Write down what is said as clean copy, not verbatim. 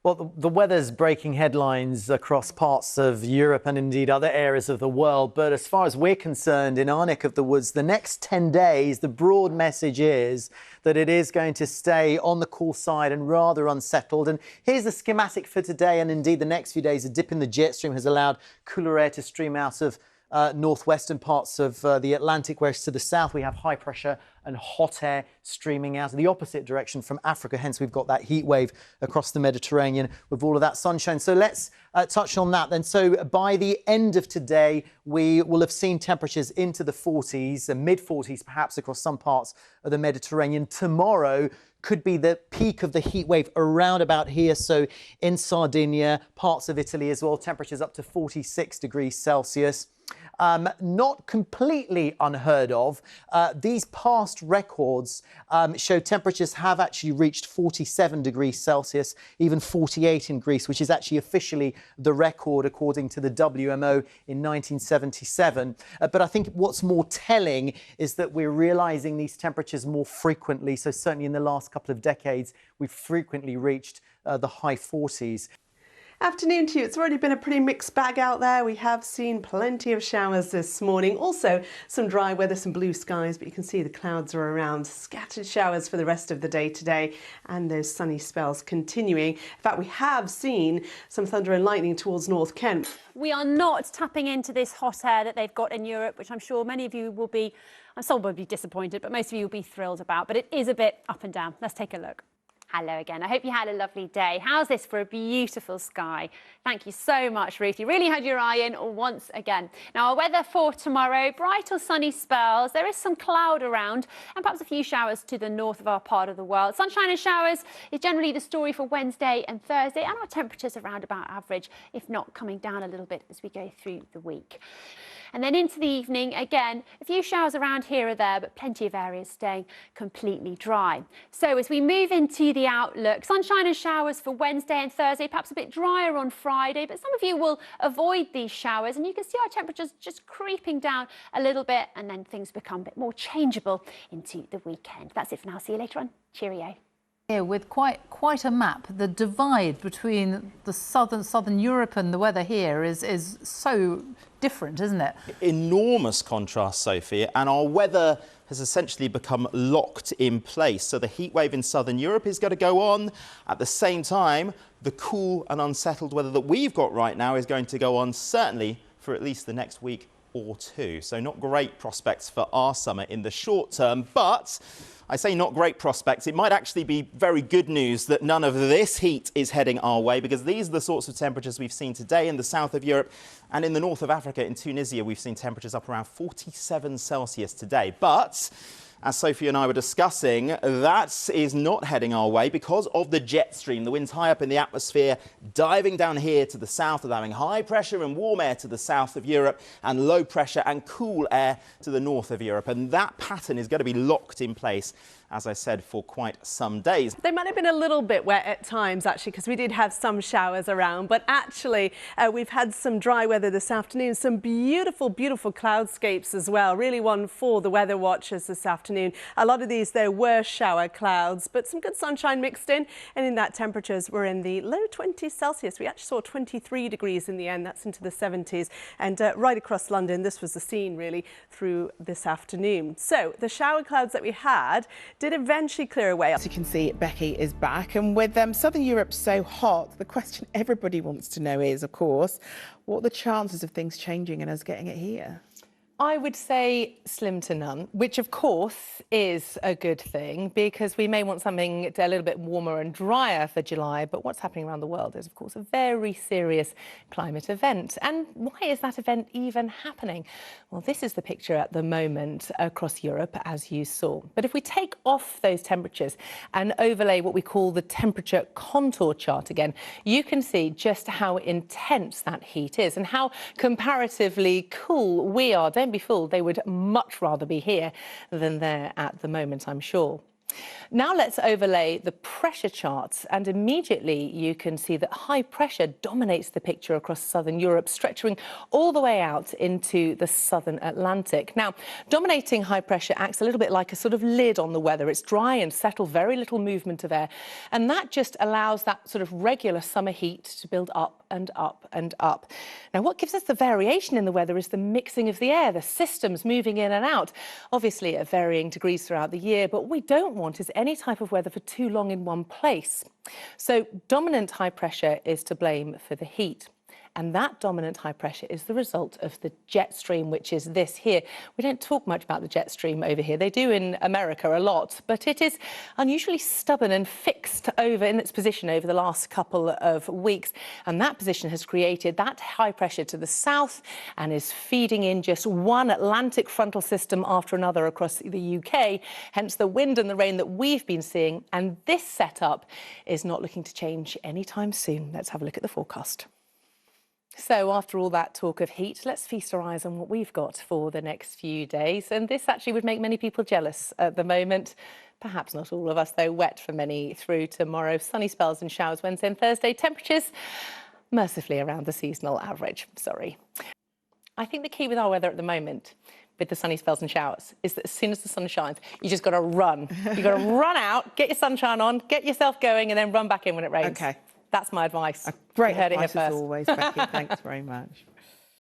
Well, the weather's breaking headlines across parts of Europe and indeed other areas of the world. But as far as we're concerned, in our neck of the woods, the next 10 days, the broad message is that it is going to stay on the cool side and rather unsettled. And here's the schematic for today and indeed the next few days. A dip in the jet stream has allowed cooler air to stream out of northwestern parts of the Atlantic, whereas to the south we have high pressure and hot air streaming out in the opposite direction from Africa. Hence, we've got that heat wave across the Mediterranean with all of that sunshine. So let's touch on that then. So by the end of today, we will have seen temperatures into the 40s, mid-40s perhaps across some parts of the Mediterranean. Tomorrow could be the peak of the heat wave around about here. So in Sardinia, parts of Italy as well, temperatures up to 46 degrees Celsius. Not completely unheard of. These past records show temperatures have actually reached 47 degrees Celsius, even 48 in Greece, which is actually officially the record according to the WMO in 1977. But I think what's more telling is that we're realizing these temperatures more frequently. So certainly in the last couple of decades, we've frequently reached the high 40s. Afternoon to you. It's already been a pretty mixed bag out there. We have seen plenty of showers this morning. Also some dry weather, some blue skies, but you can see the clouds are around. Scattered showers for the rest of the day today and those sunny spells continuing. In fact, we have seen some thunder and lightning towards North Kent. We are not tapping into this hot air that they've got in Europe, which I'm sure many of you will be, some will be disappointed, but most of you will be thrilled about. But it is a bit up and down. Let's take a look. Hello again. I hope you had a lovely day. How's this for a beautiful sky? Thank you so much, Ruth. You really had your eye in once again. Now, our weather for tomorrow, bright or sunny spells. There is some cloud around and perhaps a few showers to the north of our part of the world. Sunshine and showers is generally the story for Wednesday and Thursday, and our temperatures around about average, if not coming down a little bit as we go through the week. And then into the evening, again, a few showers around here or there, but plenty of areas staying completely dry. So as we move into the outlook, sunshine and showers for Wednesday and Thursday, perhaps a bit drier on Friday, but some of you will avoid these showers, and you can see our temperatures just creeping down a little bit, and then things become a bit more changeable into the weekend. That's it for now. See you later on. Cheerio. Here with quite a map. The divide between the southern Europe and the weather here is so different, isn't it? Enormous contrast, Sophie, and our weather has essentially become locked in place. So the heat wave in southern Europe is going to go on. At the same time, the cool and unsettled weather that we've got right now is going to go on certainly for at least the next week or two. So not great prospects for our summer in the short term, but I say not great prospects. It might actually be very good news that none of this heat is heading our way, because these are the sorts of temperatures we've seen today in the south of Europe and in the north of Africa. In Tunisia, we've seen temperatures up around 47 Celsius today. But as Sophie and I were discussing, that is not heading our way because of the jet stream. The wind's high up in the atmosphere, diving down here to the south, allowing high pressure and warm air to the south of Europe and low pressure and cool air to the north of Europe. And that pattern is going to be locked in place, as I said, for quite some days. They might have been a little bit wet at times, actually, because we did have some showers around. But actually, we've had some dry weather this afternoon, some beautiful, beautiful cloudscapes as well. Really one for the weather watchers this afternoon. A lot of these, there were shower clouds, but some good sunshine mixed in. And in that, temperatures were in the low 20s Celsius. We actually saw 23 degrees in the end. That's into the 70s. And right across London, this was the scene, really, through this afternoon. So the shower clouds that we had did eventually clear away. As you can see, Becky is back, and with Southern Europe so hot, the question everybody wants to know is, of course, what are the chances of things changing and us getting it here? I would say slim to none, which of course is a good thing, because we may want something a little bit warmer and drier for July, but what's happening around the world is of course a very serious climate event. And why is that event even happening? Well, this is the picture at the moment across Europe, as you saw. But if we take off those temperatures and overlay what we call the temperature contour chart again, you can see just how intense that heat is and how comparatively cool we are. Don't be fooled, they would much rather be here than there at the moment, I'm sure. Now let's overlay the pressure charts, and immediately you can see that high pressure dominates the picture across southern Europe, stretching all the way out into the southern Atlantic. Now, dominating high pressure acts a little bit like a sort of lid on the weather. It's dry and settled, very little movement of air, and that just allows that sort of regular summer heat to build up and up and up. Now, what gives us the variation in the weather is the mixing of the air, the systems moving in and out, obviously at varying degrees throughout the year, but what we don't want is any type of weather for too long in one place. So dominant high pressure is to blame for the heat. And that dominant high pressure is the result of the jet stream, which is this here. We don't talk much about the jet stream over here. They do in America a lot, but it is unusually stubborn and fixed over in its position over the last couple of weeks. And that position has created that high pressure to the south and is feeding in just one Atlantic frontal system after another across the UK, hence the wind and the rain that we've been seeing. And this setup is not looking to change anytime soon. Let's have a look at the forecast. So after all that talk of heat, let's feast our eyes on what we've got for the next few days. And this actually would make many people jealous at the moment. Perhaps not all of us, though. Wet for many through tomorrow. Sunny spells and showers Wednesday and Thursday. Temperatures mercifully around the seasonal average. Sorry. I think the key with our weather at the moment, with the sunny spells and showers, is that as soon as the sun shines, you just got to run. You've got to run out, get your sunshine on, get yourself going, and then run back in when it rains. OK. That's my advice. Great you heard advice it here as first. always, Becky. Thanks very much.